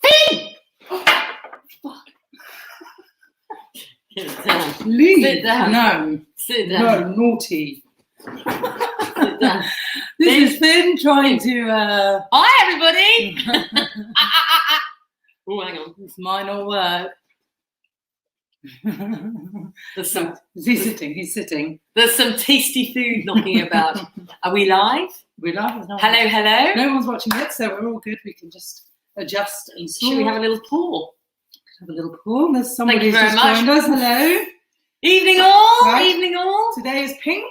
Finn! Leave. Sit down. No. Sit down. No, naughty. Sit down. This is Finn trying to. Hi, everybody. Oh, hang on. This might not work. He's sitting. He's sitting. There's some tasty food knocking about. Are we live? We're live. Hello, hello. No one's watching it, so we're all good. We can just adjust and sort. Should we have a little pour? Have a little pour. There's somebody Thank you very who's much. joined us. Hello. Evening all. Right. Evening all. Today is pink.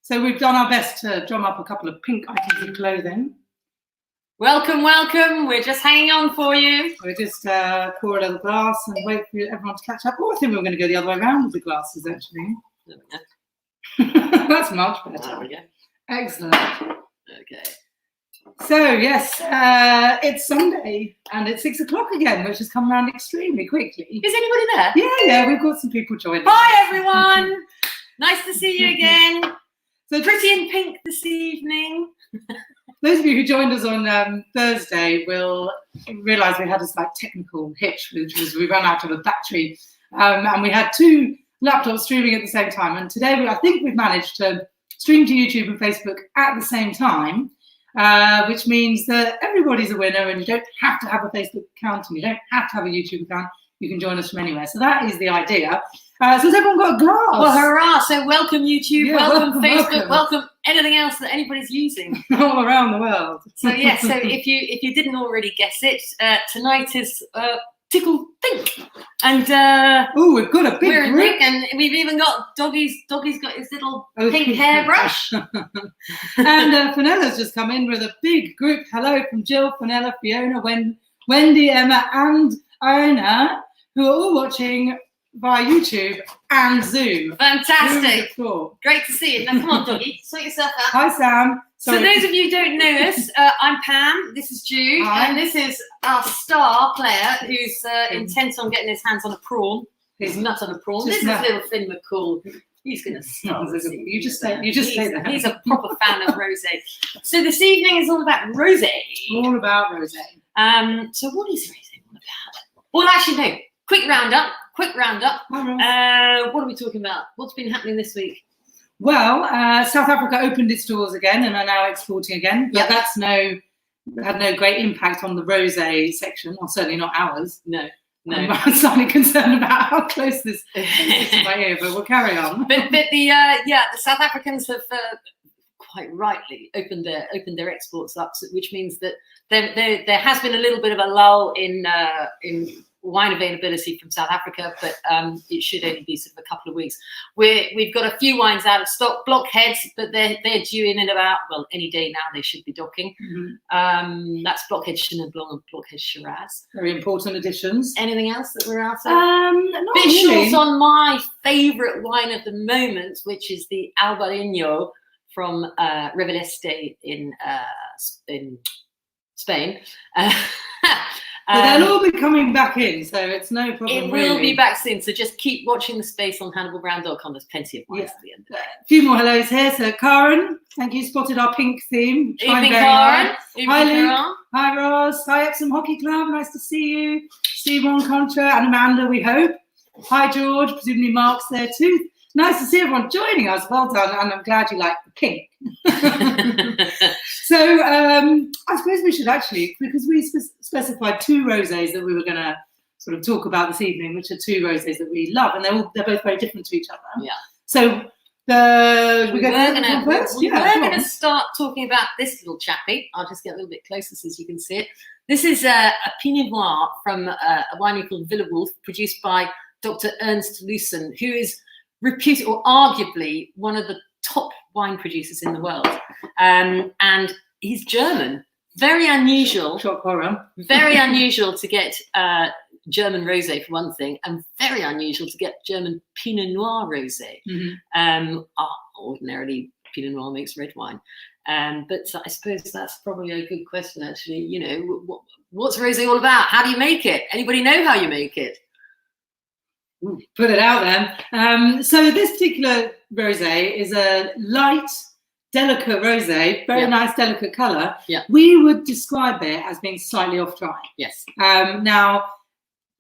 So we've done our best to drum up a couple of pink items of clothing. Welcome, welcome. We're just hanging on for you. We'll just pour a little glass and wait for everyone to catch up. Oh, I think we were going to go the other way around with the glasses, actually. There we go. That's much better. There we go. Excellent. Okay. So, yes, it's Sunday and it's 6 o'clock again, which has come around extremely quickly. Is anybody there? Yeah, we've got some people joining. Hi, everyone. Nice to see you again. So Pretty in pink this evening. those of you who joined us on Thursday will realise we had a slight technical hitch, which was we ran out of a battery, and we had two laptops streaming at the same time. And today, I think we've managed to stream to YouTube and Facebook at the same time, which means that everybody's a winner, and you don't have to have a Facebook account, and you don't have to have a YouTube account. You can join us from anywhere. So that is the idea. So has everyone got a glass? Well, hurrah. So welcome YouTube, Yeah, welcome Facebook, welcome. welcome anything else that anybody's using. All around the world. So yeah, so if you didn't already guess it, tonight is Tickled Pink. And Oh, we've got a big we're in group. pink, and we've even got Doggy's got his little Oh, pink hairbrush. And Fenella's just come in with a big group. Hello from Jill, Fenella, Fiona, Wendy, Emma, and Iona, who are all watching via YouTube and Zoom. Who would have Fantastic. thought? Great to see you. Now come on, Doggy, sort yourself out. Hi, Sam. So Sorry. those of you who don't know us, I'm Pam, this is Jude, Hi. and this is our star player who's intent on getting his hands on a prawn. He's nut on a prawn. Just This nut. is little Finn McCall. He's going to start. You just stay there. He's a proper fan of rosé. So this evening is all about rosé. All about rosé. So what is rosé all about? Well, actually, no. Quick roundup. Hi, Ross. What are we talking about? What's been happening this week? Well, South Africa opened its doors again and are now exporting again. But Yep. that's had no great impact on the rosé section, or certainly not ours. No. I'm slightly concerned about how close this is to my ear, but we'll carry on. But the South Africans have quite rightly opened their exports up, which means that there has been a little bit of a lull in wine availability from South Africa, but it should only be sort of a couple of weeks. We've got a few wines out of stock, blockheads, but they're due in about, well, any day now they should be docking. Mm-hmm. That's blockhead Chenin Blanc and blockhead Shiraz. Very important additions. Anything else that we're out of? Not Bit really. short on my favourite wine of the moment, which is the Albarino from River in Spain. But they'll all be coming back in, so it's no problem. It will really. be back soon, so just keep watching the space on HannibalBrown.com. There's plenty of wines at the end. A few more hellos here. So Karen, thank you, spotted our pink theme. Evening, Very Karen. hard. Evening, Hi, Luke. Karen. Hi, Ross. Hi, Epsom Hockey Club. Nice to see you. Simon Contra and Amanda, we hope. Hi, George. Presumably Mark's there too. Nice to see everyone joining us. Well done, and I'm glad you like the pink. So I suppose we should actually, because we specified two rosés that we were going to sort of talk about this evening, which are two rosés that we love, and they're both very different to each other. Yeah. So we were going to start talking about this little chappie. I'll just get a little bit closer so you can see it. This is a Pinot Noir from a winery called Villa Wolf, produced by Dr. Ernst Loosen, who is reputed, or arguably, one of the top wine producers in the world. And he's German. Very unusual. Shock horror. Very unusual to get German rosé for one thing, and very unusual to get German Pinot Noir rosé. Mm-hmm. Ordinarily, Pinot Noir makes red wine. But I suppose that's probably a good question, actually. You know, what's rosé all about? How do you make it? Anybody know how you make it? Put it out there. So this particular rosé is a light, delicate rosé, very nice delicate colour. Yeah. We would describe it as being slightly off dry. Yes. Now,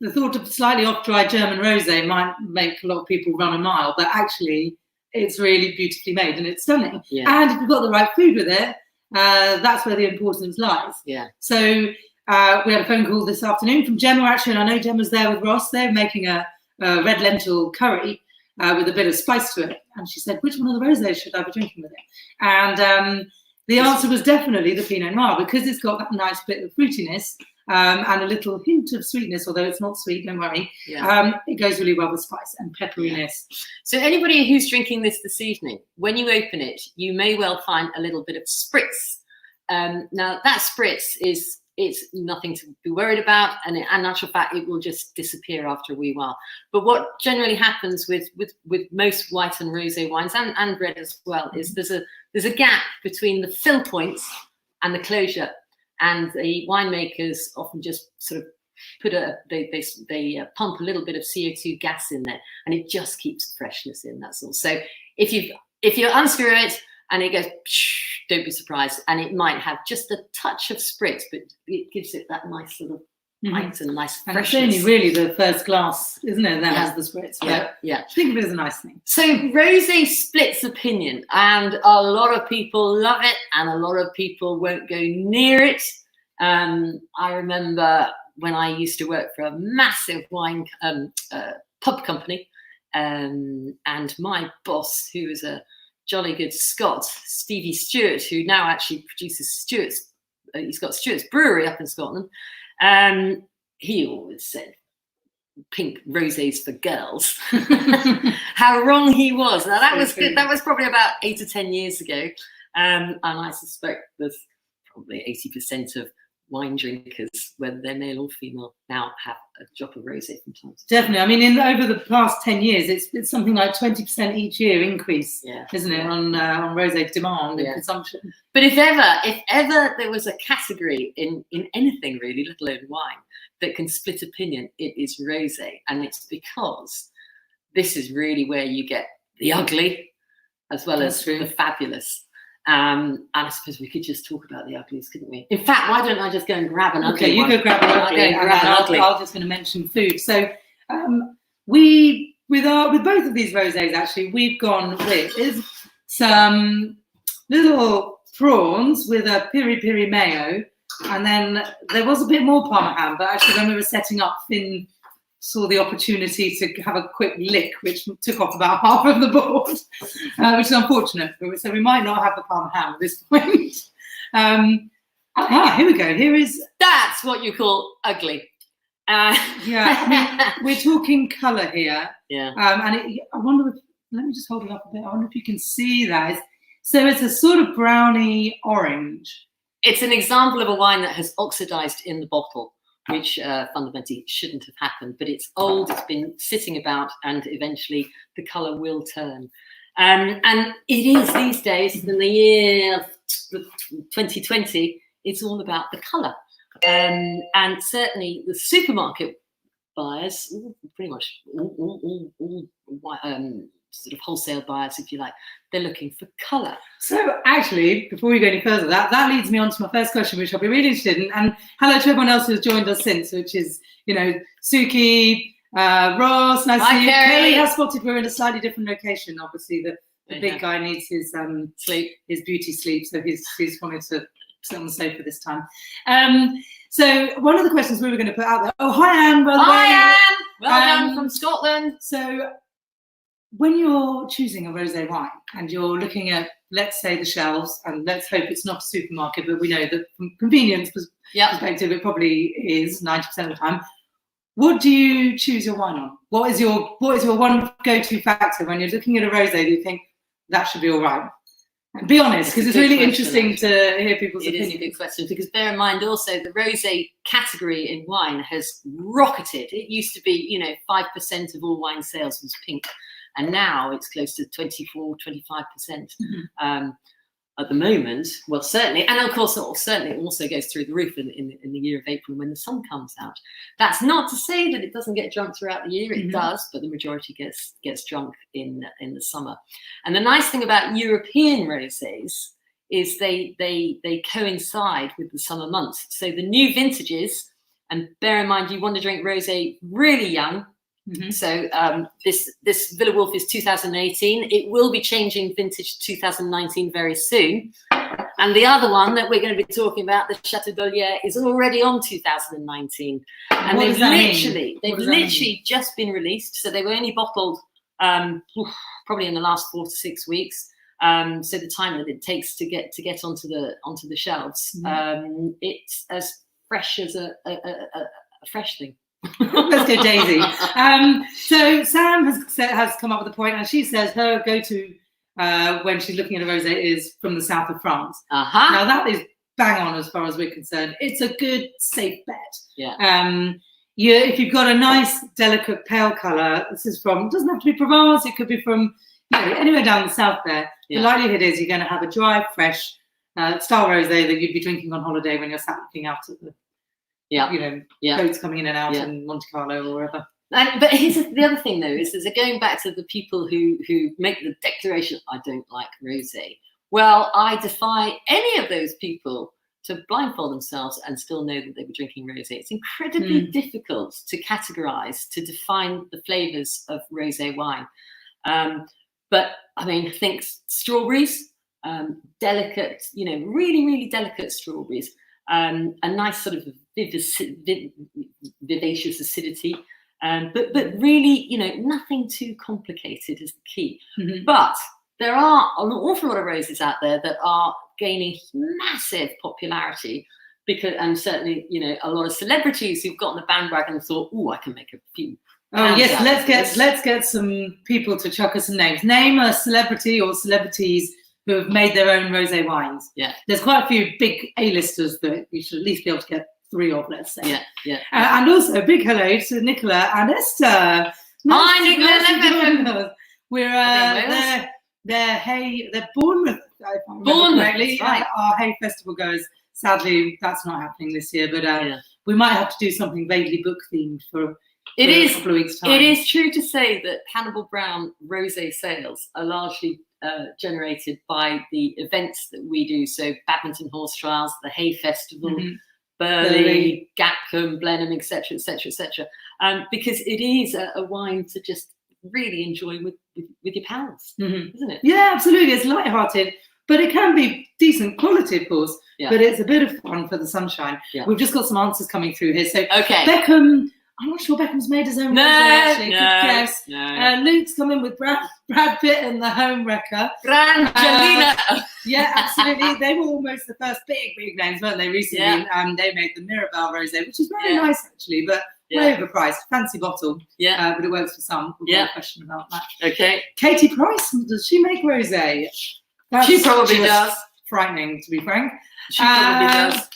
the thought of slightly off dry German rosé might make a lot of people run a mile, but actually it's really beautifully made and it's stunning. Yeah. And if you've got the right food with it, that's where the importance lies. Yeah. So we had a phone call this afternoon from Gemma, actually, and I know Gemma's there with Ross. They're making a red lentil curry with a bit of spice to it. And she said, which one of the rosés should I be drinking with it? And the answer was definitely the Pinot Noir, because it's got that nice bit of fruitiness and a little hint of sweetness, although it's not sweet, don't worry. Yeah. It goes really well with spice and pepperiness. So anybody who's drinking this evening, when you open it, you may well find a little bit of spritz. Now that spritz it's nothing to be worried about, and in actual fact, it will just disappear after a wee while. But what generally happens with most white and rosé wines and red as well is there's a gap between the fill points and the closure, and the winemakers often just sort of put they pump a little bit of CO2 gas in there, and it just keeps the freshness in. That's all. So if you unscrew it and it goes, don't be surprised, and it might have just a touch of spritz, but it gives it that nice sort of height and nice freshness. And it's only really the first glass, isn't it, that has the spritz. Yeah. Think of it as a nice thing. So rosé splits opinion, and a lot of people love it, and a lot of people won't go near it. I remember when I used to work for a massive wine pub company, and my boss, who was a jolly good Scot, Stevie Stewart, who now actually produces Stewart's, he's got Stewart's Brewery up in Scotland. He always said, pink rosés for girls. How wrong he was. Now that was good. That was probably about 8 or 10 years ago. And I suspect there's probably 80% of wine drinkers, whether they're male or female, now have a drop of rosé from time to time. Definitely. I mean, over the past 10 years, it's something like 20% each year increase, isn't it, on rosé demand and consumption. But if ever there was a category in anything really, let alone wine, that can split opinion, it is rosé, and it's because this is really where you get the ugly as well as the fabulous. And I suppose we could just talk about the uglies, couldn't we? In fact, why don't I just go and grab an ugly one? Okay, you go grab an ugly. I'm just going to mention food. So with both of these rosés, actually, we've gone with some little prawns with a piri-piri mayo, and then there was a bit more parma, but actually when we were setting up, Finn saw the opportunity to have a quick lick, which took off about half of the board, which is unfortunate. So we might not have the parma ham at this point. Here we go. That's what you call ugly. I mean, we're talking colour here. Yeah. And I wonder if, let me just hold it up a bit. I wonder if you can see that. So it's a sort of browny orange. It's an example of a wine that has oxidized in the bottle, which fundamentally shouldn't have happened, but it's old, it's been sitting about, and eventually the colour will turn. And it is these days, in the year of 2020, it's all about the colour. And certainly the supermarket buyers, pretty much all sort of wholesale buyers, if you like, they're looking for colour. So actually, before we go any further, that leads me on to my first question, which I'll be really interested in. And hello to everyone else who's joined us since, which is, Suki, Ross, nice to see you. Kelly has spotted we're in a slightly different location. Obviously, the big guy needs his sleep, his beauty sleep, so he's wanted to sit on the sofa this time. So one of the questions we were going to put out there. Oh, hi Anne, by the way. Hi Anne, well done from Scotland. So when you're choosing a rosé wine and you're looking at, let's say, the shelves, and let's hope it's not a supermarket, but we know that from convenience perspective, it probably is 90% of the time. What do you choose your wine on? What is your one go-to factor when you're looking at a rosé that you think that should be all right? And be honest, because it's really interesting to hear people's opinions. It is a good question, because bear in mind also the rosé category in wine has rocketed. It used to be, 5% of all wine sales was pink. And now it's close to 24, 25%. at the moment. Well, certainly, and of course, certainly it also goes through the roof in the year of April when the sun comes out. That's not to say that it doesn't get drunk throughout the year. It does, but the majority gets drunk in the summer. And the nice thing about European rosés is they coincide with the summer months. So the new vintages, and bear in mind you want to drink rosé really young. So this Villa Wolf is 2018. It will be changing vintage 2019 very soon. And the other one that we're going to be talking about, the Chateau d'Olier, is already on 2019. And they've literally just been released. So they were only bottled probably in the last 4 to 6 weeks. So the time that it takes to get onto the shelves, it's as fresh as a fresh thing. Let's go Daisy. So Sam has come up with a point, and she says her go-to when she's looking at a rosé is from the south of France. Now that is bang on as far as we're concerned. It's a good, safe bet. If you've got a nice, delicate, pale colour, this is from, it doesn't have to be Provence, it could be from anywhere down the south there. The likelihood is you're going to have a dry, fresh style rosé that you'd be drinking on holiday when you're sat looking out at the boats coming in and out in Monte Carlo or wherever. But here's the other thing, though, is going back to the people who make the declaration, I don't like rosé. Well, I defy any of those people to blindfold themselves and still know that they were drinking rosé. It's incredibly difficult to categorize, to define the flavors of rosé wine. But I mean, think strawberries, delicate, really, really delicate strawberries, a nice sort of vivacious acidity, but really, nothing too complicated is the key. But there are an awful lot of roses out there that are gaining massive popularity because, and certainly, a lot of celebrities who've got on the bandwagon and thought, "Oh, I can make a few." Oh yes, let's get some people to chuck us some names. Name a celebrity or celebrities who have made their own rosé wines. There's quite a few big A-listers that you should at least be able to get 3 of, let's say. And also a big hello to Nicola and Esther. Hi, Nicola. We're they're Bournemouth, if I remember correctly. Right. Our Hay Festival goers. Sadly, that's not happening this year, but we might have to do something vaguely book themed for a couple of weeks' time. It is true to say that Hannibal Brown rosé sales are largely generated by the events that we do. So Badminton Horse Trials, the Hay Festival, Burley, Gatcombe, Blenheim, etc., etc., etc. Because it is a wine to just really enjoy with your pals, isn't it? Yeah, absolutely. It's lighthearted, but it can be decent quality, of course. But it's a bit of fun for the sunshine. We've just got some answers coming through here. So Beckham, I'm not sure Beckham's made his own rosé, actually. Good guess. Luke's coming with Brad Pitt and the Home Wrecker. Brangelina. Yeah, absolutely. They were almost the first big names, weren't they, recently? They made the Mirabelle rosé, which is very nice, actually, but way overpriced. Fancy bottle. But it works for some. No question about that. Katie Price, does she make rosé? She probably does. Frightening, to be frank. She probably does.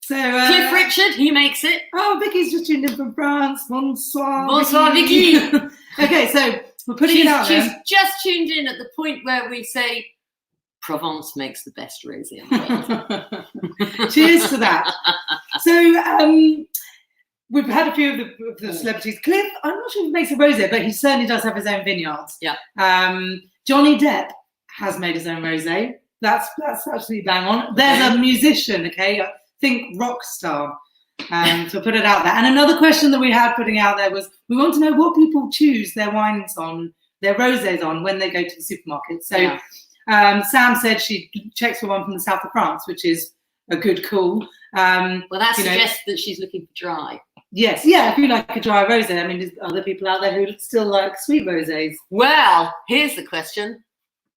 So Cliff Richard, he makes it. Oh, Vicky's just tuned in from France. Bonsoir. Bonsoir, Vicky. Okay, so we're putting it out there. She's just tuned in at the point where we say Provence makes the best rosé in the world. Cheers to that. So we've had a few of the celebrities. Cliff, I'm not sure if he makes a rosé, but he certainly does have his own vineyards. Johnny Depp has made his own rosé. That's absolutely bang on. There's a musician, okay? Think rock star. So put it out there. And another question that we had putting out there was, we want to know what people choose their wines on, their rosés on, when they go to the supermarket. So Sam said she checks for one from the south of France, which is a good call. Well, that suggests that she's looking for dry. Yes, if you like a dry rosé. I mean, there's other people out there who still like sweet rosés. Well, here's the question.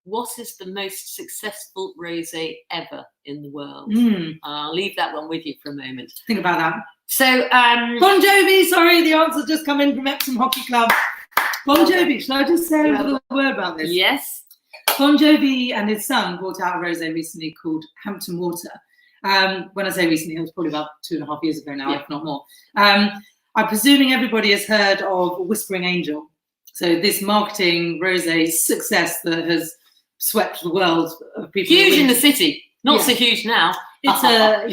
What is the most successful rosé ever in the world? I'll leave that one with you for a moment. Think about that. So, Bon Jovi, sorry, the answer just come in from Epsom Hockey Club. Bon Jovi, shall I just say a little word about this? Yes. Bon Jovi and his son brought out a rosé recently called Hampton Water. When I say recently, it was probably about 2.5 years ago now, if not more. I'm presuming everybody has heard of Whispering Angel. So this marketing rosé success that has swept the world of people. Huge in the city, not so huge now. It's a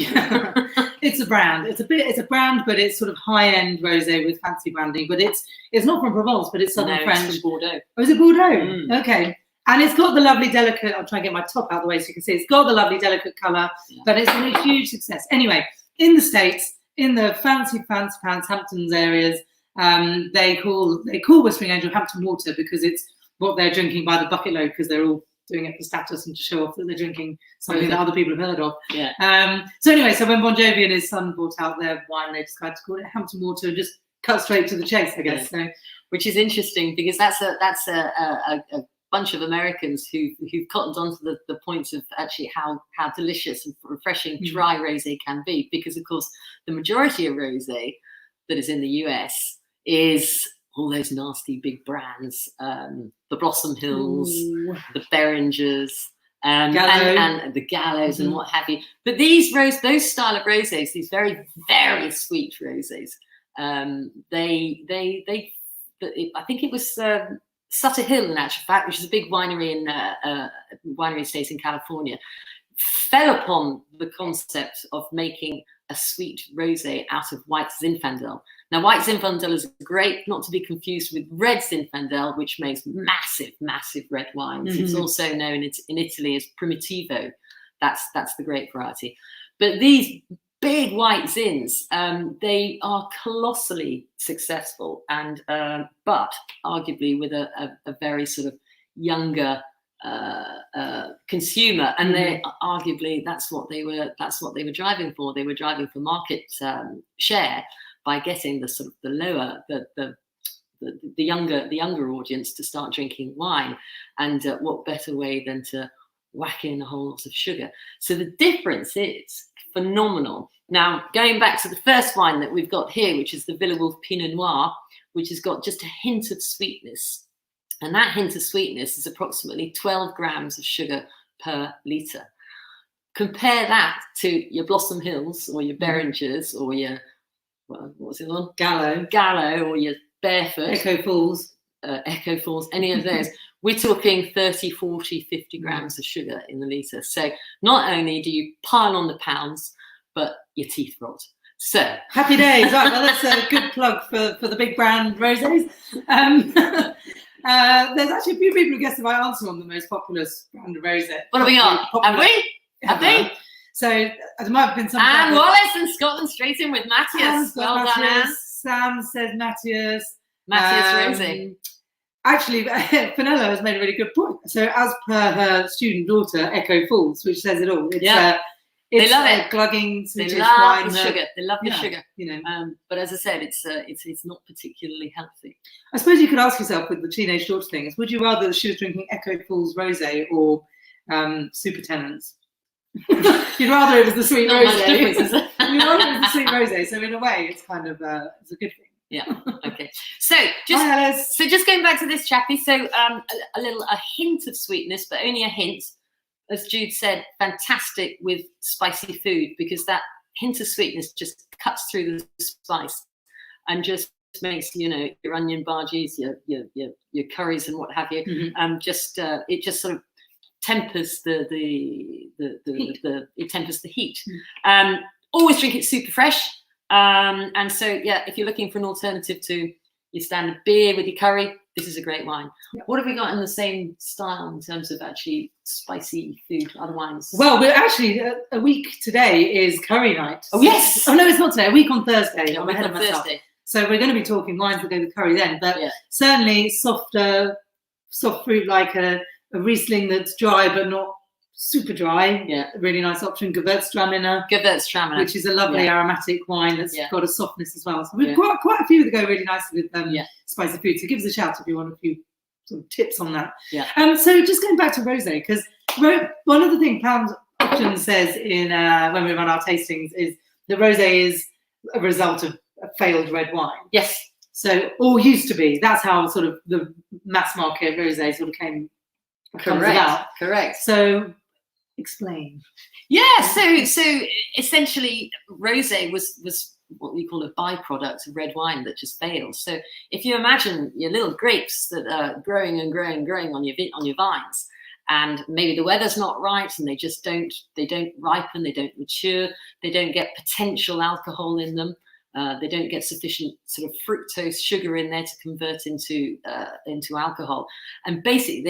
it's a brand. It's a brand, but it's sort of high-end rosé with fancy branding. But it's not from Provence, but it's Southern French. It's from Bordeaux. Oh, is it Bordeaux? Okay. And it's got the lovely delicate, I'll try and get my top out of the way so you can see, it's got the lovely delicate colour, but it's been a huge success. Anyway, in the States, in the fancy pants, Hamptons areas, they call Whispering Angel Hampton Water because it's what they're drinking by the bucket load because they're all doing it for status and to show off that they're drinking something that other people have heard of. So anyway, so when Bon Jovi and his son brought out their wine, they decided to call it Hampton Water and just cut straight to the chase, I guess. So, which is interesting because that's a bunch of Americans who've cottoned onto the point of actually how delicious and refreshing dry rosé can be, because of course the majority of rosé that is in the US is all those nasty big brands, the Blossom Hills, the Beringers, and the Gallows and what have you. But those style of rosés, these very, very sweet rosés, I think it was Sutter Hill, in actual fact, which is a big winery winery estate in California, fell upon the concept of making a sweet rosé out of white Zinfandel. Now, white Zinfandel is great, not to be confused with red Zinfandel, which makes massive, massive red wines. It's also known in Italy as Primitivo. That's the grape variety. But these big white Zins, they are colossally successful, and but arguably with a very sort of younger consumer, and they arguably that's what they were driving for. They were driving for market share by getting the sort of the younger audience to start drinking wine, and what better way than to whack in a whole lot of sugar. So the difference is phenomenal. Now, going back to the first wine that we've got here, which is the Villa Wolf Pinot Noir, which has got just a hint of sweetness. And that hint of sweetness is approximately 12 grams of sugar per litre. Compare that to your Blossom Hills or your Beringers or your, what's it on? Gallo or your Barefoot. Echo Falls, any of those. We're talking 30, 40, 50 grams of sugar in the litre. So not only do you pile on the pounds, but your teeth rot. So happy days. Right, well, that's a good plug for the big brand rosés. There's actually a few people who guessed the right answer on the most popular brand of rosé. What have we got? Have we? So there might have been some. Anne Wallace and Scotland straight in with Matthias. Well done, Anne. Sam says Matthias. Rosé. Actually, Fenella has made a really good point. So as per her student daughter, Echo Falls, which says it all. They love it. Glugging, they love the sugar. They love the sugar. You know. But as I said, it's not particularly healthy. I suppose you could ask yourself with the teenage daughter thing: is would you rather that she was drinking Echo Falls rosé or Super Tenants? You'd rather it was the sweet rosé. You'd rather it was the sweet rosé. So in a way, it's kind of it's a good thing. Yeah. Okay. So just going back to this chappie. So a hint of sweetness, but only a hint. As Jude said, fantastic with spicy food because that hint of sweetness just cuts through the spice and just makes your onion bhajis, your curries and what have you. It just sort of tempers it tempers the heat. Always drink it super fresh. And so if you're looking for an alternative to your standard beer with your curry, this is a great wine. What have we got in the same style in terms of actually spicy food, other wines? Well, we're actually a week today is curry night. Oh yes. Oh no, it's not today. A week on Thursday. Yeah, on Thursday. So we're going to be talking wines that go with curry then, but certainly soft fruit like a Riesling that's dry but not super dry. Yeah, a really nice option. Gewürztraminer, which is a lovely aromatic wine that's got a softness as well. So we've got quite a few that go really nicely with spicy food. So give us a shout if you want a few sort of tips on that. So just going back to rosé, because one of the things Pam often says in when we run our tastings is the rosé is a result of a failed red wine. Yes. So, or used to be. That's how sort of the mass market rosé sort of came. Correct. So explain. Yeah, so essentially rosé was what we call a byproduct of red wine that just fails. So if you imagine your little grapes that are growing and growing on your vines, and maybe the weather's not right, and they don't ripen, they don't mature, they don't get potential alcohol in them. They don't get sufficient sort of fructose sugar in there to convert into alcohol, and basically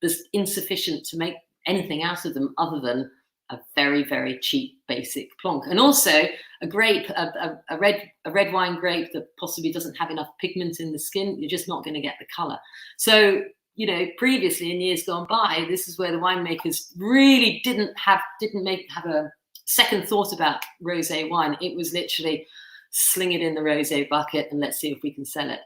there's insufficient to make anything out of them other than a very, very cheap basic plonk. And also a grape, a red wine grape that possibly doesn't have enough pigment in the skin, you're just not going to get the color. So, you know, previously in years gone by, this is where the winemakers really didn't have a second thought about rosé wine. It was literally sling it in the rosé bucket and let's see if we can sell it.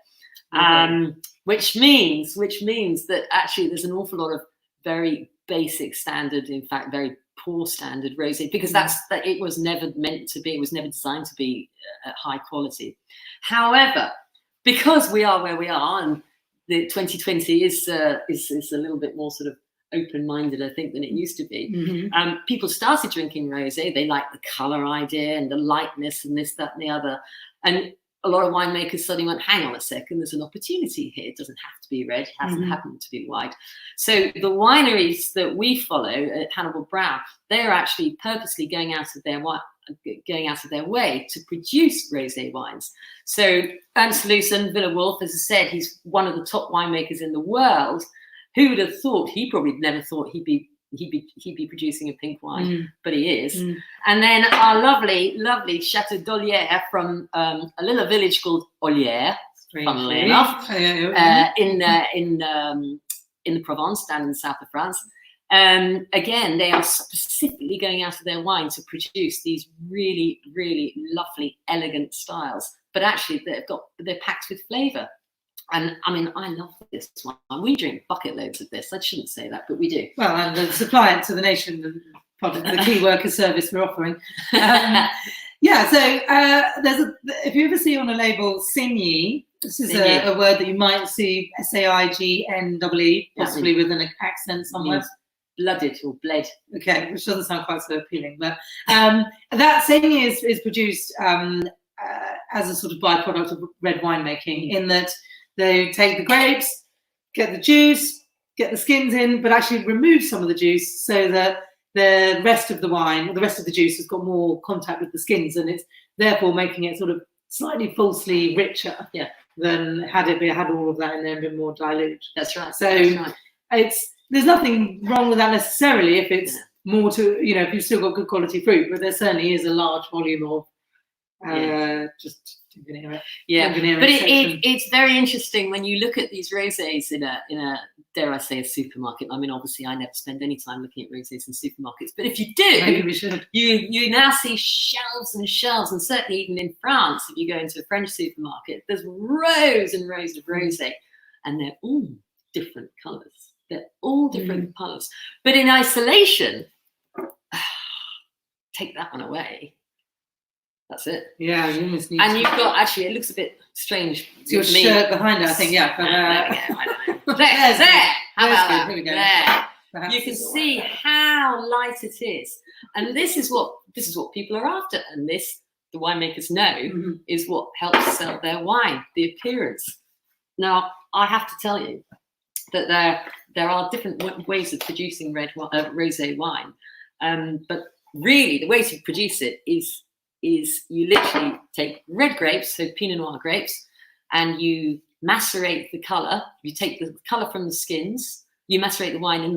Which means that actually there's an awful lot of very basic standard, in fact, very poor standard rosé, because it was never meant to be, it was never designed to be high quality. However, because we are where we are, and the 2020 is a little bit more sort of open-minded, I think, than it used to be. People started drinking rosé. They liked the color idea and the lightness and this, that, and the other. And a lot of winemakers suddenly went, hang on a second, there's an opportunity here. It doesn't have to be red, it hasn't happened to be white. So the wineries that we follow at Hannibal Brown, they're actually purposely going out of their way to produce rosé wines. So Ernst Lucen, Villa Wolf, as I said, he's one of the top winemakers in the world. Who would have thought? He probably never thought he'd be producing a pink wine, but he is. And then our lovely Chateau d'Olière from a little village called Olière, funnily enough, in the Provence, down in the south of France. Again, they are specifically going out of their wine to produce these really, really lovely, elegant styles. But actually, they're packed with flavour. And I mean, I love this wine. We drink bucket loads of this. I shouldn't say that, but we do. Well, and supply it to the nation, the key worker service we're offering. Yeah, so if you ever see on a label Signy, this is a word that you might see Saign, possibly with an accent somewhere. Blooded or bled. Okay, which doesn't sound quite so appealing. But that Signy is produced as a sort of byproduct of red winemaking, in that they take the grapes, get the juice, get the skins in, but actually remove some of the juice so that the rest of the wine, or the rest of the juice, has got more contact with the skins, and it's therefore making it sort of slightly falsely richer than had all of that in there and been more dilute. That's right. So there's nothing wrong with that necessarily if it's more to, you know, if you've still got good quality fruit, but there certainly is a large volume of just but it's very interesting when you look at these rosés in a dare I say a supermarket. I mean, obviously I never spend any time looking at rosés in supermarkets, but if you do, maybe we should. You now see shelves and shelves, and certainly even in France, if you go into a French supermarket, there's rows and rows of rosé, and they're all different colours. They're all different colours, but in isolation, take that one away. That's it. Yeah, you almost need. And you've got, actually, it looks a bit strange. It's your shirt behind it, I think. Yeah. I don't know. There. How about that? Here we go. There. Perhaps you can see how light it is, and this is what people are after, and this, the winemakers know, is what helps sell their wine, the appearance. Now, I have to tell you that there are different ways of producing rosé wine, but really the way to produce it is you literally take red grapes, so Pinot Noir grapes, and you macerate the color. You take the color from the skins. You macerate the wine on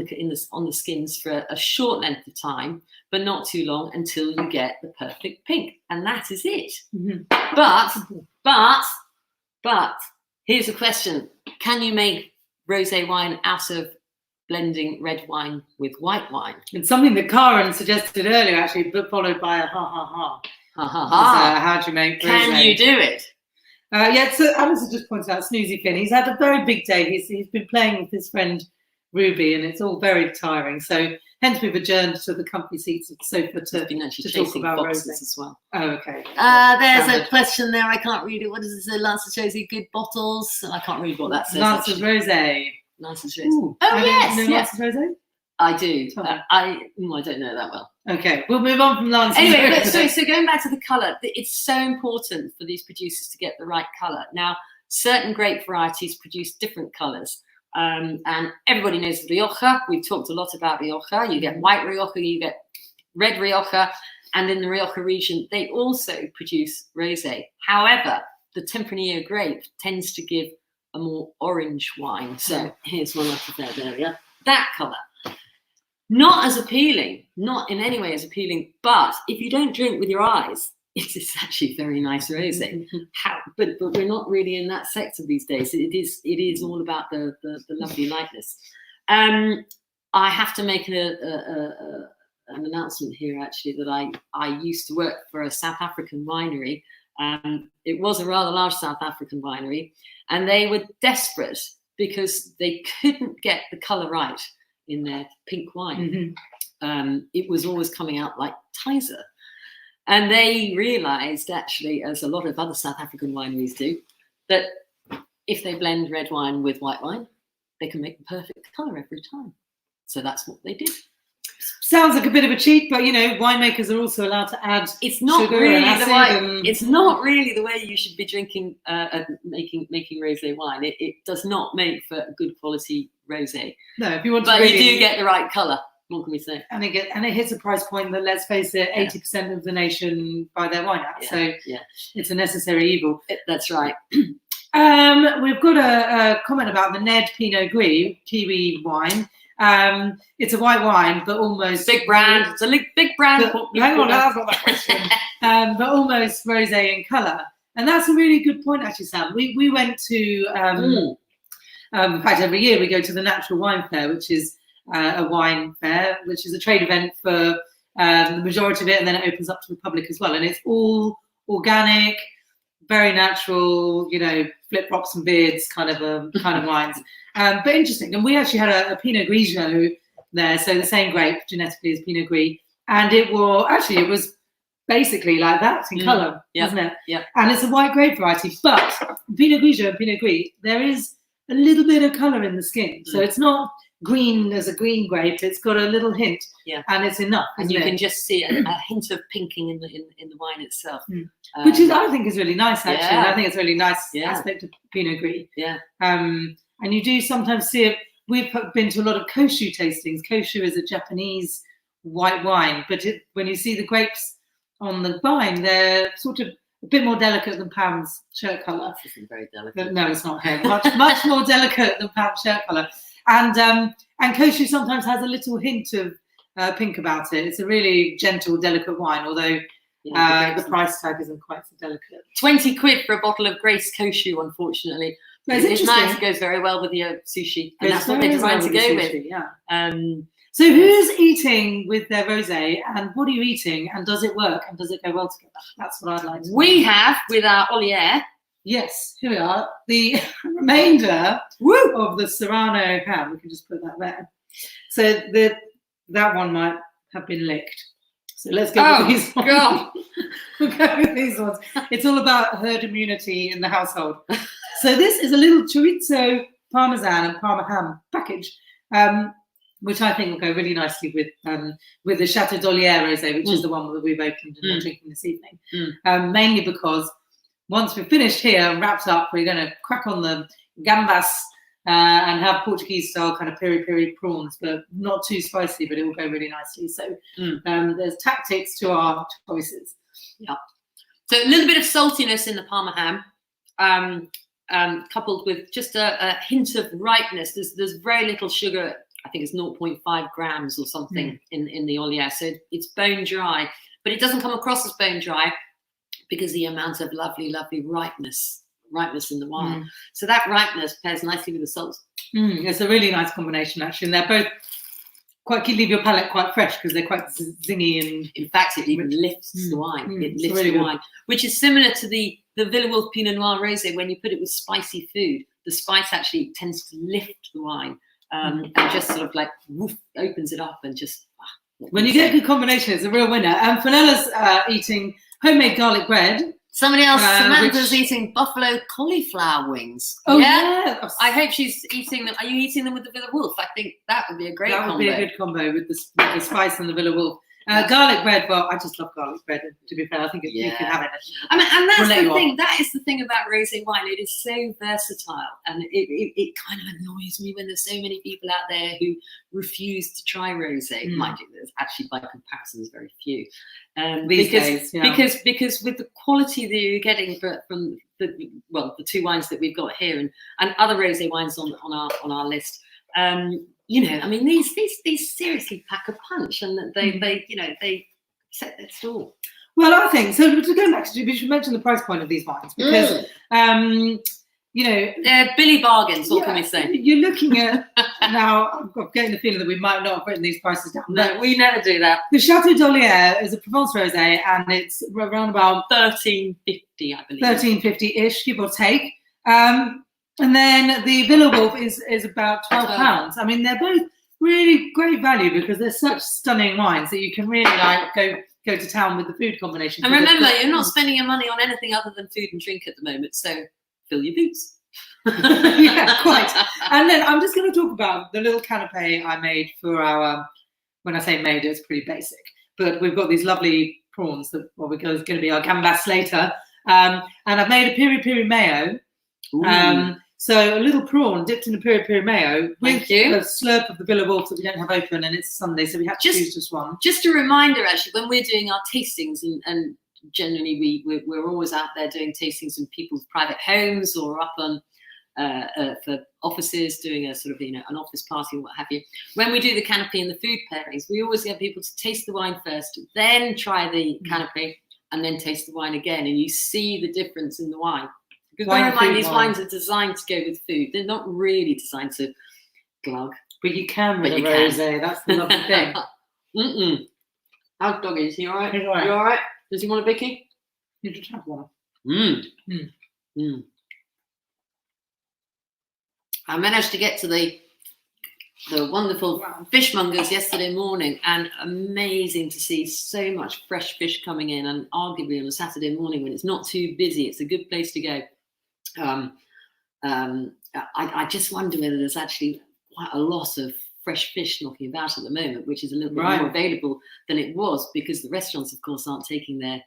the skins for a short length of time, but not too long, until you get the perfect pink, and that is it. But here's a question: can you make rosé wine out of blending red wine with white wine? It's something that Karen suggested earlier, actually, but followed by a how do you make rosé? Can you do it? So Alice has just pointed out Snoozy Finn. He's had a very big day. He's been playing with his friend Ruby, and it's all very tiring. So hence we've adjourned to the comfy seats of the sofa to talk about rosé as well. Oh, okay. There's a question there. I can't read it. What does it say? Lancer Josie, good bottles. I can't read what that says. Lancer's rosé. Lancer's rosé. Yes. Lancer's rosé. I do. I don't know that well. Okay, we'll move on from Lancer's. Anyway, so going back to the colour, it's so important for these producers to get the right colour. Now, certain grape varieties produce different colours. And everybody knows Rioja. We've talked a lot about Rioja. You get white Rioja, you get red Rioja, and in the Rioja region, they also produce rosé. However, the Tempranillo grape tends to give a more orange wine. So here's one up there, area. That colour. Not as appealing, not in any way as appealing, but if you don't drink with your eyes, it's actually very nice rosé. But we're not really in that sector these days. It is all about the lovely lightness. I have to make an announcement here, actually, that I used to work for a South African winery. It was a rather large South African winery, and they were desperate because they couldn't get the colour right in their pink wine. It was always coming out like Tizer. And they realised, actually, as a lot of other South African wineries do, that if they blend red wine with white wine, they can make the perfect colour every time. So that's what they did. Sounds like a bit of a cheat, but winemakers are also allowed to add it's not sugar really and acid the way. It's not really the way you should be drinking, making rosé wine. It does not make for a good quality rosé. No, if you want to, but you do get the right colour. What can we say? And it hits a price point that, let's face it, 80% of the nation buy their wine at. So it's a necessary evil. That's right. We've got a comment about the Ned Pinot Gris Kiwi wine. It's a white wine, but almost big brand. It's a big brand. Hang on, that's not that question. But almost rosé in colour, and that's a really good point, actually, Sam. We went to, in fact, every year we go to the Natural Wine Fair, which is a wine fair, which is a trade event for the majority of it, and then it opens up to the public as well. And it's all organic, very natural, flip flops and beards kind of wines. But interesting. And we actually had a Pinot Grigio there, so the same grape genetically as Pinot Gris, and it was basically like that in colour, wasn't it? Yeah. And it's a white grape variety, but Pinot Grigio and Pinot Gris, there is a little bit of colour in the skin, so it's not green as a green grape. It's got a little hint, and it's enough. And you can just see a hint of pinking in the wine itself, which I think is really nice. Actually, I think it's a really nice aspect of Pinot Gris. And you do sometimes see it. We've been to a lot of Koshu tastings. Koshu is a Japanese white wine, but when you see the grapes on the vine, they're sort of a bit more delicate than Pam's shirt colour. This isn't very delicate. No, it's not here. Much more delicate than Pam's shirt colour. And Koshu sometimes has a little hint of pink about it. It's a really gentle, delicate wine, although the price tag isn't quite so delicate. 20 quid for a bottle of Grace Koshu, unfortunately. No, it's nice. It goes very well with your sushi, and that's what they're trying to go with. Yeah. So who's eating with their rosé, and what are you eating, and does it work, and does it go well together? That's what I'd like to know. We have with our Olière. Yes, here we are. The remainder of the Serrano ham. We can just put that there. So that one might have been licked. So let's go with these ones. God. We'll go with these ones. It's all about herd immunity in the household. So this is a little chorizo parmesan and parma ham package, which I think will go really nicely with the Chateau d'Olière rosé, which is the one that we've opened and we're drinking this evening. Mainly because once we've finished here and wrapped up, we're going to crack on the gambas and have Portuguese-style kind of peri-peri prawns, but not too spicy, but it will go really nicely. So there's tactics to our choices. Yeah. So a little bit of saltiness in the parma ham, coupled with just a hint of ripeness. There's very little sugar. I think it's 0.5 grams or something in the Olière. So it's bone dry, but it doesn't come across as bone dry because the amount of lovely ripeness in the wine. So that ripeness pairs nicely with the salt. It's a really nice combination, actually. And they're both leave your palate quite fresh because they're quite zingy, and in fact it even lifts the wine. It lifts really the wine, which is similar to the Villewolf Pinot Noir Rosé. When you put it with spicy food, the spice actually tends to lift the wine and just sort of like opens it up and just. When you get a good combination, it's a real winner. Fenella's eating homemade garlic bread. Somebody else, Samantha's eating buffalo cauliflower wings. Oh, yeah. I hope she's eating them. Are you eating them with the Villa Wolf? I think that would be a great combo. That would be a good combo with the spice and the Villa Wolf. Garlic bread, well, I just love garlic bread, to be fair. I think you can have it. I mean, and that's the thing. That is the thing about rosé wine. It is so versatile, and it kind of annoys me when there's so many people out there who refuse to try rosé. Mind you, there's actually, by comparison, there's very few. Because with the quality that you're getting from the two wines that we've got here and other rosé wines on our list. You know, I mean, these seriously pack a punch, and they set their stall. Well, I think so. To go back to, we should mention the price point of these wines because, you know, they're Billy bargains. What can we say? You're looking at now. I'm getting the feeling that we might not have written these prices down. No, we never do that. The Chateau d'Olière is a Provence rosé, and it's around about $13.50, I believe. $13.50-ish, give or take. And then the Villa Wolf is about £12. I mean, they're both really great value because they're such stunning wines that you can really go to town with the food combination. And remember, you're not spending your money on anything other than food and drink at the moment, so fill your boots. Yeah, quite. And then I'm just going to talk about the little canapé I made for our. When I say made, it's pretty basic, but we've got these lovely prawns that we're going to be our gambas later, and I've made a piri piri mayo. So a little prawn dipped in a piri piri mayo with a slurp of the Villa Wolf that we don't have open, and it's Sunday, so we have to choose just one. Just a reminder, actually, when we're doing our tastings, and generally we're always out there doing tastings in people's private homes or up on for offices, doing a sort of an office party or what have you. When we do the canapé and the food pairings, we always get people to taste the wine first, then try the canapé, and then taste the wine again, and you see the difference in the wine. Because bear in mind, these wines are designed to go with food. They're not really designed to glug. But you can with a rosé. That's the lovely thing. How's doggy? Is he all right? He's all right. You all right? Does he want a bicky? You just have one. I managed to get to the wonderful fishmongers yesterday morning, and amazing to see so much fresh fish coming in. And arguably on a Saturday morning when it's not too busy, it's a good place to go. I just wonder whether there's actually quite a lot of fresh fish knocking about at the moment, which is a little bit more available than it was, because the restaurants, of course, aren't taking their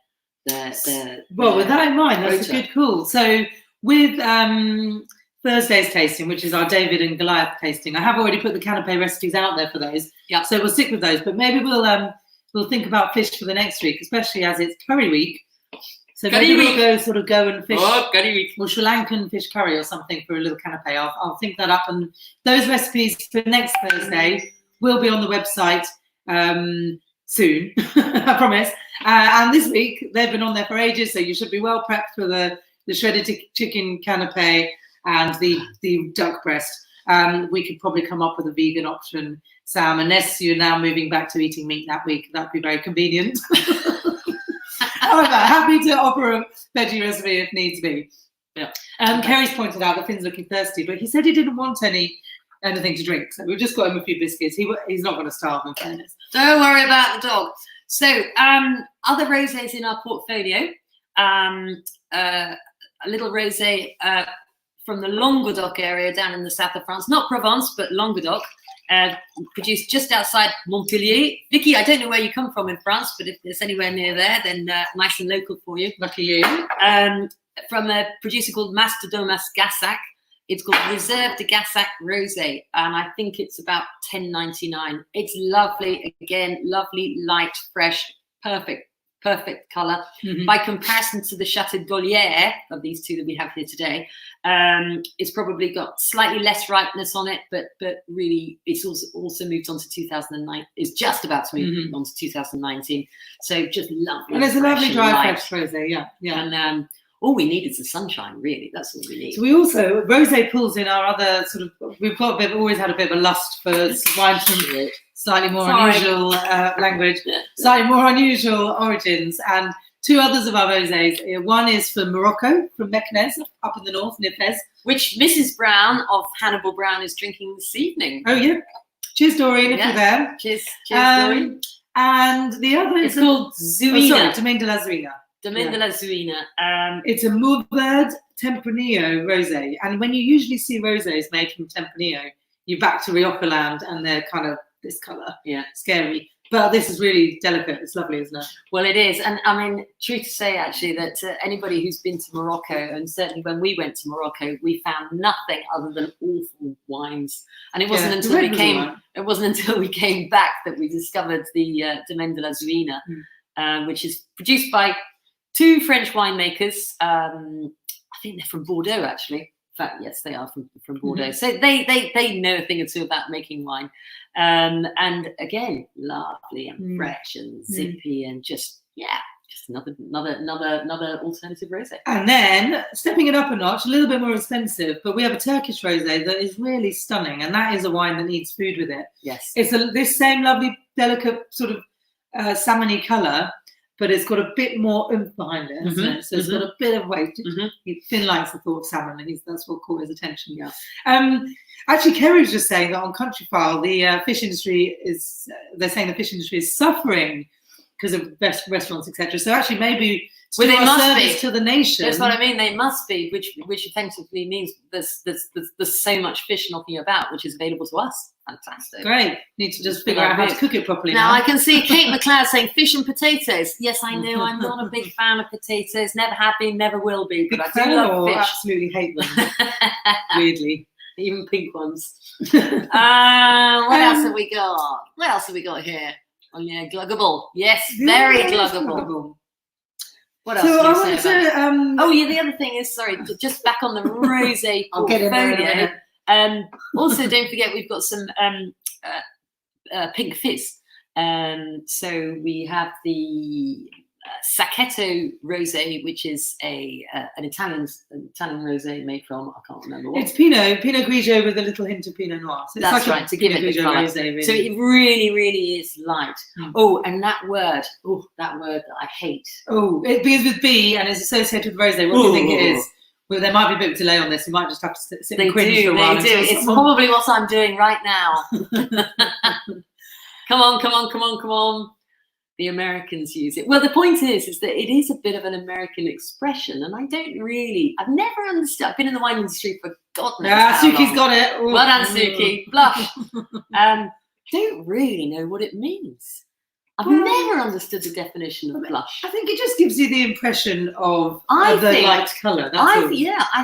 well, with that in mind, that's a good call. So with Thursday's tasting, which is our David and Goliath tasting, I have already put the canapé recipes out there for those. Yeah. So we'll stick with those, but maybe we'll think about fish for the next week, especially as it's curry week. So maybe we'll go and fish curry week, or Sri Lankan fish curry or something for a little canapé. I'll think that up, and those recipes for next Thursday will be on the website soon, I promise. And this week they've been on there for ages, so you should be well prepped for the shredded chicken canapé and the duck breast. We could probably come up with a vegan option, Sam, unless you're now moving back to eating meat that week. That'd be very convenient. However, happy to offer a veggie recipe if needs be. Yeah. Kerry's pointed out that Finn's looking thirsty, but he said he didn't want anything to drink, so we've just got him a few biscuits. He's not going to starve, in fairness. Don't worry about the dog. So, other rosés in our portfolio. A little rosé from the Languedoc area down in the south of France, not Provence, but Languedoc, produced just outside Montpellier. Vicky, I don't know where you come from in France, but if it's anywhere near there, then nice and local for you. Lucky you. From a producer called Master Domas Gassac. It's called Reserve de Gassac Rosé, and I think it's about $10.99. It's lovely, again, lovely, light, fresh, perfect colour. By comparison to the Chateau d'Olière of these two that we have here today, it's probably got slightly less ripeness on it, but really it's also moved on to 2009. It's just about to move on to 2019. So just lovely. And it's a lovely dry fresh rosé, yeah. And all we need is the sunshine, really. That's all we need. So we also, rosé pulls in our other sort of, we've always had a bit of a lust for wine from slightly more unusual language, slightly more unusual origins. And two others of our rosés. One is from Morocco, from Meknès, up in the north, near Fez. Which Mrs. Brown of Hannibal Brown is drinking this evening. Oh, yeah. Cheers, Doreen, if you're there. Cheers, Doreen. And the other is called Zuina. Domaine de la Zuina. Domaine de la Zuina. It's a Mourvèdre Tempranillo rosé. And when you usually see rosés made from Tempranillo, you're back to Rioja land and they're kind of this colour. Yeah. Scary. But this is really delicate. It's lovely, isn't it? Well, it is. And I mean, true to say, actually, that anybody who's been to Morocco, and certainly when we went to Morocco, we found nothing other than awful wines. And it wasn't until we came back that we discovered the Domaine de la Zuina, which is produced by 2 French winemakers. I think they're from Bordeaux, actually. In fact, yes, they are from Bordeaux. So they know a thing or two about making wine. And again, lovely and fresh and zippy and just another alternative rosé. And then stepping it up a notch, a little bit more expensive, but we have a Turkish rosé that is really stunning, and that is a wine that needs food with it. Yes, it's this same lovely, delicate sort of salmony colour, but it's got a bit more oomph behind it, hasn't it? So it's got a bit of weight. Finn likes the thought of salmon, and that's what caught his attention. Yeah. Actually, Kerry was just saying that on Countryfile, the fish industry is, they're saying the fish industry is suffering because of restaurants, etc. So actually, maybe they must be to the nation. That's what I mean. They must be, which effectively means there's so much fish knocking about, which is available to us. Fantastic. Great. Need to just figure out how to cook it properly. Now I can see Kate McLeod saying fish and potatoes. Yes, I know. I'm not a big fan of potatoes. Never have been. Never will be. But I do love fish. Absolutely hate them. Weirdly. Even pink ones. What else have we got? What else have we got here? Oh yeah, gluggable. Yes, very gluggable. What else? So oh yeah, the other thing is, sorry, just back on the rosé portfolio. Also, don't forget we've got some pink fizz. So we have the Sacchetto rosé, which is an Italian rosé made from, I can't remember what. It's Pinot Grigio with a little hint of Pinot Noir. So that's like right, to give it the colour. Rosé, really. So it really is light. Oh, and that word that I hate. Oh, it begins with B and is associated with rosé. What do you think it is? Well, there might be a bit of delay on this. You might just have to sit and cringe for a while. They do. It's probably what I'm doing right now. Come on. The Americans use it. Well, the point is that it is a bit of an American expression, and I've never understood. I've been in the wine industry for God knows how long. Suki's got it. Well done, Suki. Blush. Don't really know what it means. I've never understood the definition of blush. I think it just gives you the impression of the light colour. I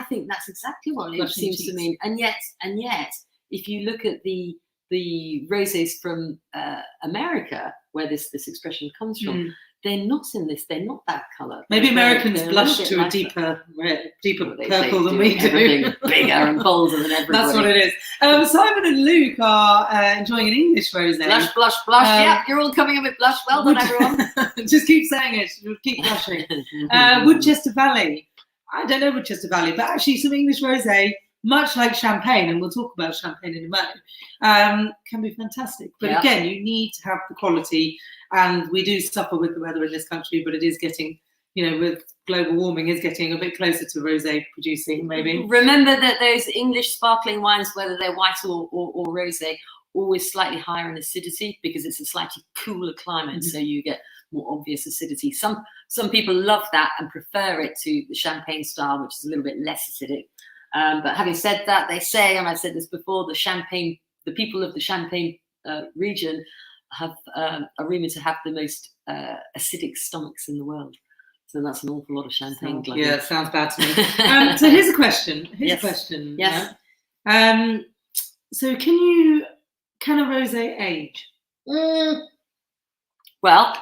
think that's exactly what it seems to mean. And yet, if you look at the rosés from America, where this expression comes from, they're not in this. They're not that colour. Maybe Americans blush to a deeper purple than we do. Bigger and bolder than everybody. That's what it is. Simon and Luke are enjoying an English rosé. Blush. Yeah, you're all coming in with blush. Well done, everyone. Just keep saying it. Keep blushing. Woodchester Valley. I don't know Woodchester Valley, but actually some English rosé, much like champagne, and we'll talk about champagne in a moment, can be fantastic. But again, you need to have the quality, and we do suffer with the weather in this country, but it is getting, with global warming, is getting a bit closer to rosé producing, maybe. Remember that those English sparkling wines, whether they're white or rosé, always slightly higher in acidity because it's a slightly cooler climate, so you get more obvious acidity. Some people love that and prefer it to the champagne style, which is a little bit less acidic. But having said that, they say, and I've said this before, the people of the Champagne region are rumoured to have the most acidic stomachs in the world. So that's an awful lot of champagne. Yeah, it sounds bad to me. So here's a question. Yes. Yeah? So can a rosé age? Well,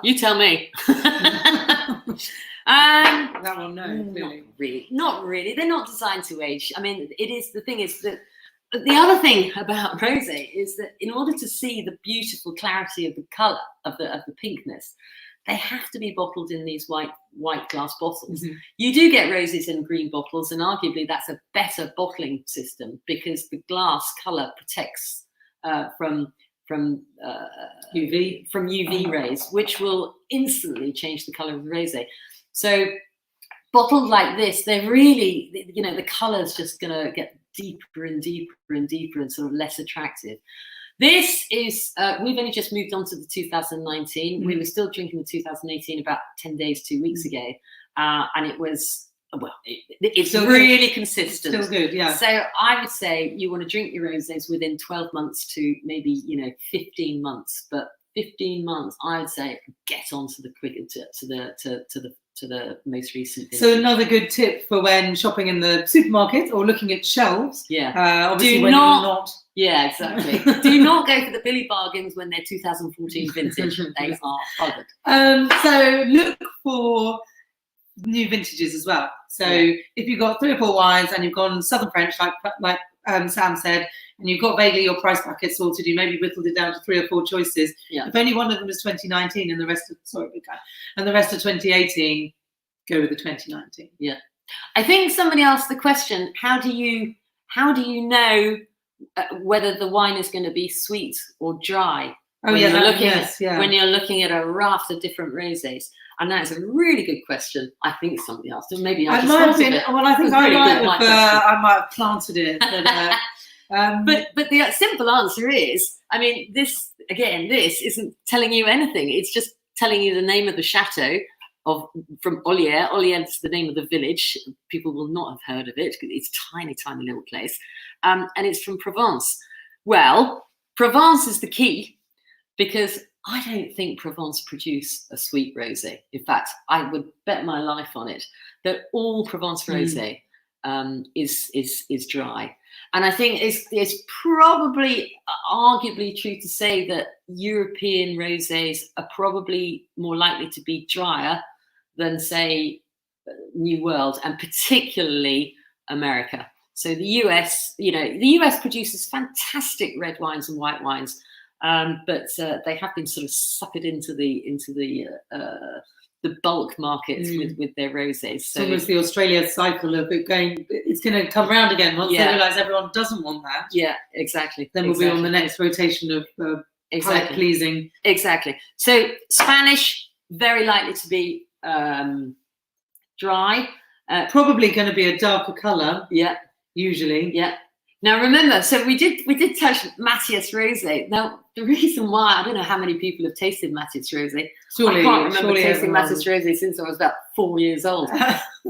you tell me. That one, no, clearly. Not really. They're not designed to age. I mean, the thing is that the other thing about rosé is that in order to see the beautiful clarity of the colour of the pinkness, they have to be bottled in these white glass bottles. You do get roses in green bottles, and arguably that's a better bottling system because the glass colour protects from UV rays, which will instantly change the colour of the rosé. So bottled like this, they're really, the colour's just going to get deeper and deeper and deeper and sort of less attractive. This is, we've only just moved on to the 2019. We were still drinking the 2018 about 10 days, 2 weeks ago. And it was, It's Still really consistent. Still good, yeah. So I would say you want to drink your rosés within 12 months to maybe 15 months. But 15 months, I would say, get on to the most recent vintage. So another good tip for when shopping in the supermarket or looking at shelves. Yeah. Obviously, when you're not. Yeah, exactly. Do not go for the Billy bargains when they're 2014 vintage. They are bothered. So look for new vintages as well. So if you've got 3 or 4 wines and you've gone Southern French, like Sam said, and you've got vaguely your price bracket sorted, you maybe whittled it down to 3 or 4 choices. Yeah. If only one of them is 2019 and the rest of 2018, go with the 2019. Yeah. I think somebody asked the question: how do you know whether the wine is going to be sweet or dry? When you're looking at a raft of different rosés. And that's a really good question. I think somebody asked, and maybe I might have planted it. But the simple answer is, I mean, this isn't telling you anything. It's just telling you the name of the chateau from Olière. Olière is the name of the village. People will not have heard of it. It's a tiny, tiny little place, and it's from Provence. Well, Provence is the key, because I don't think Provence produce a sweet rosé. In fact, I would bet my life on it that all Provence rosé is dry. And I think it's probably arguably true to say that European rosés are probably more likely to be drier than, say, New World, and particularly America. So the US, the US produces fantastic red wines and white wines. But they have been sort of suckered into the bulk markets with their rosés. So it's almost the Australia cycle of it going. It's going to come round again once they realise everyone doesn't want that. Yeah, exactly. Then we'll be on the next rotation of palate pleasing. Exactly. So Spanish, very likely to be dry. Probably going to be a darker colour. Yeah. Usually. Yeah. Now remember, so we did touch Matthias Rosé. Now the reason why, I don't know how many people have tasted Matthias Rosé. I can't remember tasting Matthias Rosé since I was about 4 years old.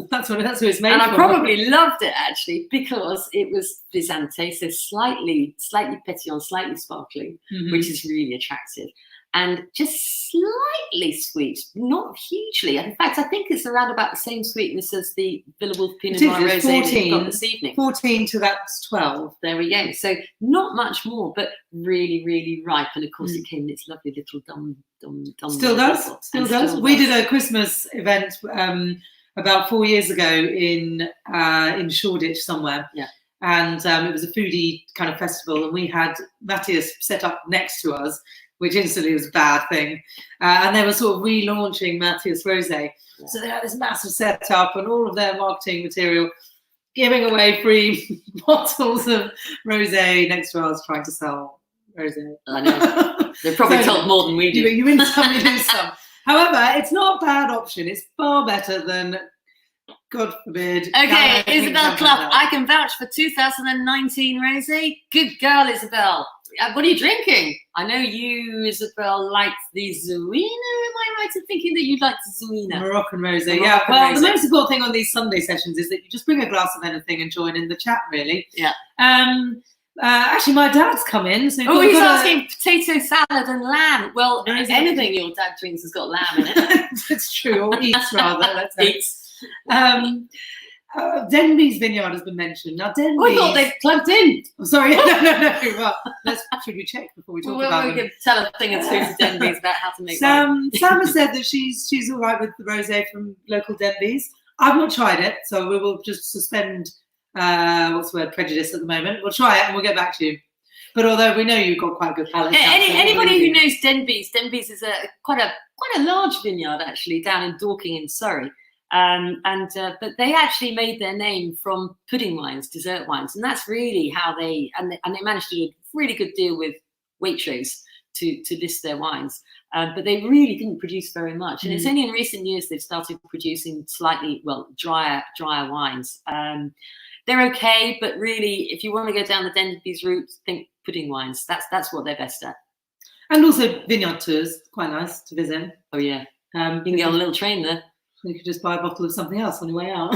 that's what it's made. And for. I probably loved it actually because it was Bizante, so slightly pétillant, slightly sparkling, which is really attractive. And just slightly sweet, not hugely. In fact, I think it's around about the same sweetness as the Villebulf Pinot Noir Rosé that we've got this evening. 14 to that's 12. There we go. So not much more, but really, really ripe. And of course, it came in its lovely little dum. Still does. We did a Christmas event about 4 years ago in Shoreditch somewhere. Yeah. And it was a foodie kind of festival, and we had Matthias set up next to us, which instantly was a bad thing. And they were sort of relaunching Matthias Rosé. Yeah. So they had this massive setup and all of their marketing material, giving away free bottles of rosé next to us, trying to sell rosé. I know. They probably told more than we do. You win some, you lose some. However, it's not a bad option. It's far better than, God forbid. Okay, Isabel Clough, I can vouch for 2019 rosé. Good girl, Isabel. What are you drinking? I know you, Isabel, liked the Zuina. Am I right in thinking that you liked the Zuina? Moroccan rosé, yeah. Well, the most important thing on these Sunday sessions is that you just bring a glass of anything and join in the chat, really. Yeah. Actually, my dad's come in. So he's asking potato salad and lamb. Well, anything your dad drinks has got lamb in it. It's true, or eats rather. Let's say. Denby's vineyard has been mentioned. Now, Denby's... I thought they plugged in. I'm sorry. No. Well, should we check before we talk about them? We'll tell a thing or two to Denby's about how to make Sam has said that she's all right with the rosé from local Denby's. I've not tried it, so we will just suspend prejudice at the moment. We'll try it and we'll get back to you. But although we know you've got quite a good palate. Anybody who knows Denby's is quite a large vineyard actually down in Dorking in Surrey. But they actually made their name from pudding wines, dessert wines, and that's really how they managed to do a really good deal with Waitrose to list their wines. But they really didn't produce very much, and it's only in recent years they've started producing slightly drier wines. They're okay, but really, if you want to go down the Denby's route, think pudding wines. That's what they're best at. And also vineyard tours, quite nice to visit. Oh yeah, you can get on a little train there. You could just buy a bottle of something else on your way out.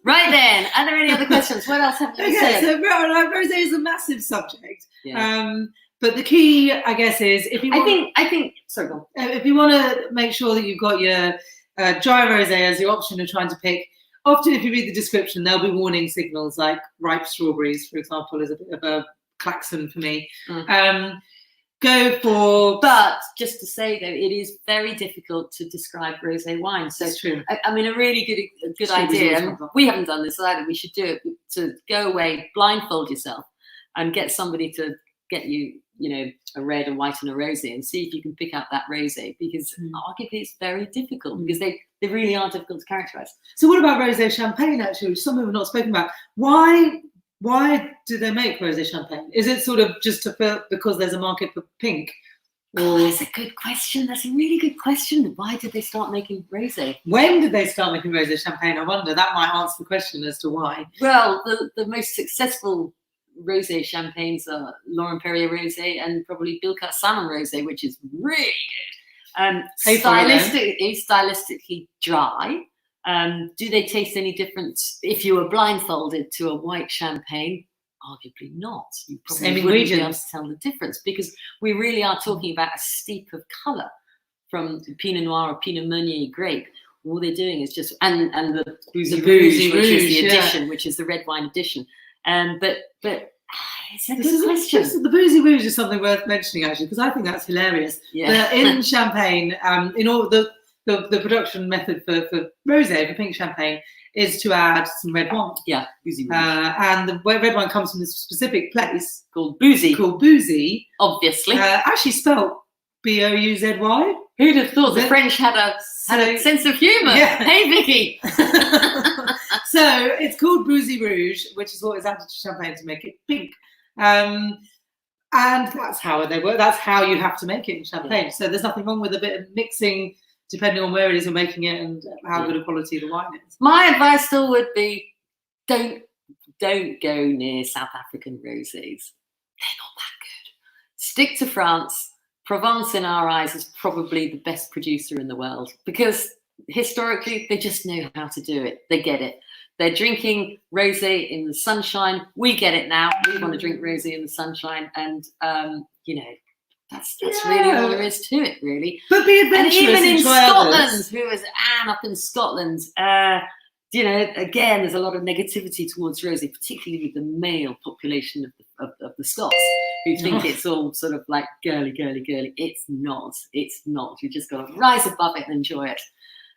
Right, Are there any other questions? What else have you Okay, said? so rosé is a massive subject. Yeah. But the key, I guess, is if you want, I think. Sorry, go on. if you want to make sure that you've got your dry rosé as your option of trying to pick. Often, if you read the description, there'll be warning signals like ripe strawberries, for example, is a bit of a klaxon for me. Go for. But just to say though, it is very difficult to describe rosé wine. So That's true. I mean, a really good idea. And we haven't done this either. We should do it. To go away, blindfold yourself, and get somebody to get you, a red, a white, and a rosé, and see if you can pick out that rosé. Because arguably, it's very difficult because they really are difficult to characterize. So, what about rosé champagne? Actually, which some we've not spoken about. Why do they make rosé champagne? Is it sort of just to fill because there's a market for pink? Or that's a good question. That's a really good question. Why did they start making rosé? When did they start making rosé champagne? I wonder. That might answer the question as to why. Well, the most successful rosé champagnes are Laurent Perrier rosé and probably Bilka Salmon rosé, which is really good. Stylistically dry. Do they taste any different if you were blindfolded to a white champagne? Arguably not. You probably wouldn't be able to tell the difference because we really are talking about a steep of colour from Pinot Noir or Pinot Meunier grape. All they're doing is just and the Boozy Rouge, which is the edition, which is the red wine edition. But it's a good question. The Boozy Rouge is something worth mentioning actually because I think that's hilarious. Yeah. In champagne, in all the production method for rosé, for pink champagne, is to add some red wine. Yeah, Boozy Rouge. And the red wine comes from this specific place called Boozy. Obviously. Actually spelled B-O-U-Z-Y. Who'd have thought the French had a sense of humour? Yeah. Hey, Vicky. So it's called Boozy Rouge, which is what is added to champagne to make it pink. And that's how they work. That's how you have to make it in champagne. Yeah. So there's nothing wrong with a bit of mixing, depending on where it is you're making it and how good a quality the wine is. My advice still would be, don't go near South African rosés. They're not that good. Stick to France. Provence, in our eyes, is probably the best producer in the world because historically they just know how to do it. They get it. They're drinking rosé in the sunshine. We get it now. We want to drink rosé in the sunshine, and that's really all there is to it, really. But be adventurous. And even in Scotland, who is Anne up in Scotland, again, there's a lot of negativity towards rosé, particularly with the male population of the Scots, who think it's all sort of like girly. It's not. It's not. You just got to rise above it and enjoy it.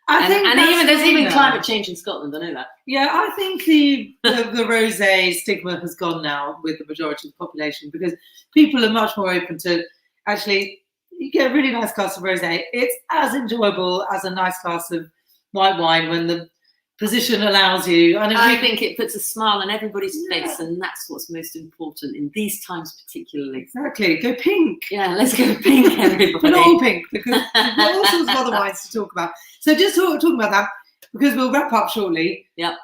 There's even climate change in Scotland. I know that. Yeah, I think the rosé stigma has gone now with the majority of the population because people are much more open to. Actually, you get a really nice glass of rosé. It's as enjoyable as a nice glass of white wine when the position allows you. And I think it puts a smile on everybody's face, and that's what's most important in these times, particularly. Exactly. Go pink. Yeah, let's go pink, everybody. But not all pink, because we've got all sorts of other wines to talk about. So just talking about that, because we'll wrap up shortly. Yeah.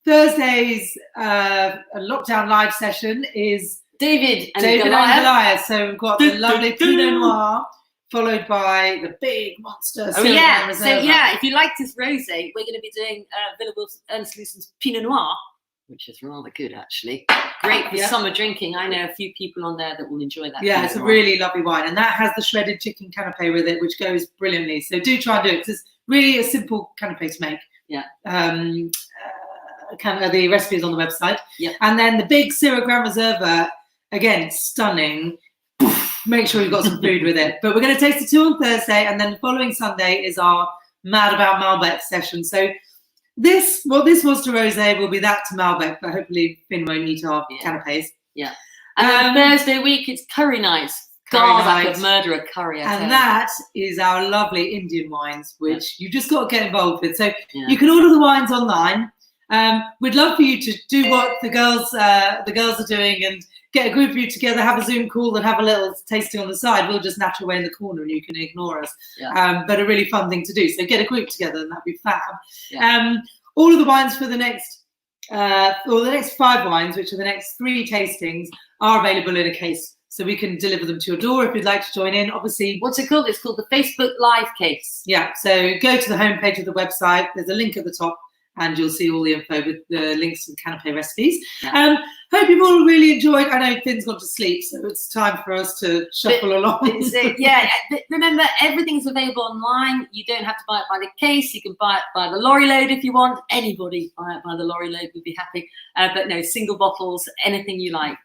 Thursday's lockdown live session is David and Goliath. So we've got the lovely Pinot Noir, followed by the big monster. Oh yeah. Reserva. So yeah, if you like this rosé, we're going to be doing Willem Ernst Lucent's Pinot Noir, which is rather good actually. Great for summer drinking. I know a few people on there that will enjoy that. Yeah, it's a really lovely wine, and that has the shredded chicken canapé with it, which goes brilliantly. So do try and do it because it's really a simple canapé to make. Yeah. The recipe is on the website. Yeah. And then the big Syrah Grand Reserva. Again, stunning. Make sure you've got some food with it. But we're going to taste the two on Thursday, and then the following Sunday is our Mad About Malbec session. So what this was to rosé will be that to Malbec, but hopefully Finn won't eat our canapés. Yeah. And then Thursday week, it's curry nights. God, I could murder a curry. And that is our lovely Indian wines, which you just got to get involved with. So you can order the wines online. We'd love for you to do what the girls are doing and get a group of you together, have a Zoom call and have a little tasting on the side. We'll just natter away in the corner and you can ignore us. Yeah. But a really fun thing to do. So get a group together and that'd be fab. Yeah. All of the wines for the next 5 wines, which are the next 3 tastings, are available in a case. So we can deliver them to your door if you'd like to join in. Obviously, what's it called? It's called the Facebook Live case. Yeah. So go to the homepage of the website. There's a link at the top. and you'll see all the info with the links to the canapé recipes. Yeah. Hope you've all really enjoyed. I know Finn's gone to sleep, so it's time for us to shuffle along. Remember, everything's available online. You don't have to buy it by the case. You can buy it by the lorry load if you want. Anybody buy it by the lorry load would be happy. But no, single bottles, anything you like.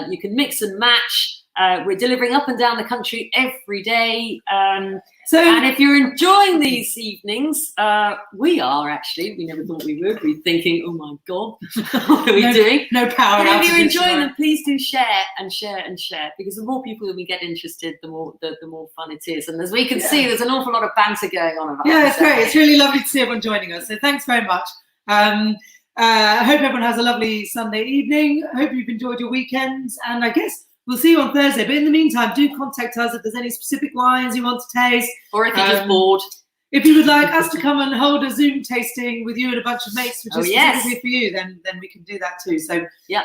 You can mix and match. We're delivering up and down the country every day. And if you're enjoying these evenings, we are actually. We never thought we would. We're thinking, oh my God, what are we doing? No power. But if you're enjoying them, please do share and share and share, because the more people we get interested, the more fun it is. And as we can see, there's an awful lot of banter going on about it's great. It's really lovely to see everyone joining us. So thanks very much. I hope everyone has a lovely Sunday evening. I hope you've enjoyed your weekends, and I guess we'll see you on Thursday. But in the meantime, do contact us if there's any specific wines you want to taste. Or if you're just bored. If you would like us to come and hold a Zoom tasting with you and a bunch of mates, which is specifically for you, then we can do that too. So, we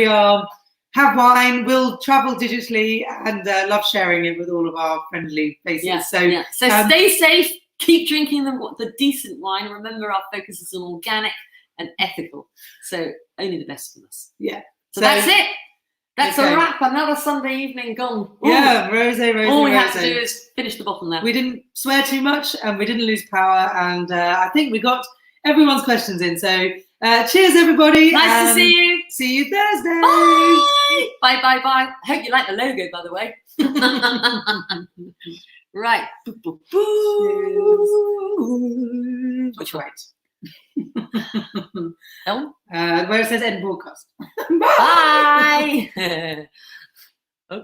have wine, we'll travel digitally, and love sharing it with all of our friendly faces. So stay safe, keep drinking the decent wine. Remember, our focus is on organic and ethical. So only the best from us. Yeah. So that's it. That's a wrap. Another Sunday evening gone. Ooh. Yeah, rosé. All we have to do is finish the bottle now. We didn't swear too much, and we didn't lose power, and I think we got everyone's questions in. So cheers, everybody. Nice to see you. See you Thursday. Bye. Bye. Hope you like the logo, by the way. Right. Which way? Where it says end broadcast. Bye. Oh.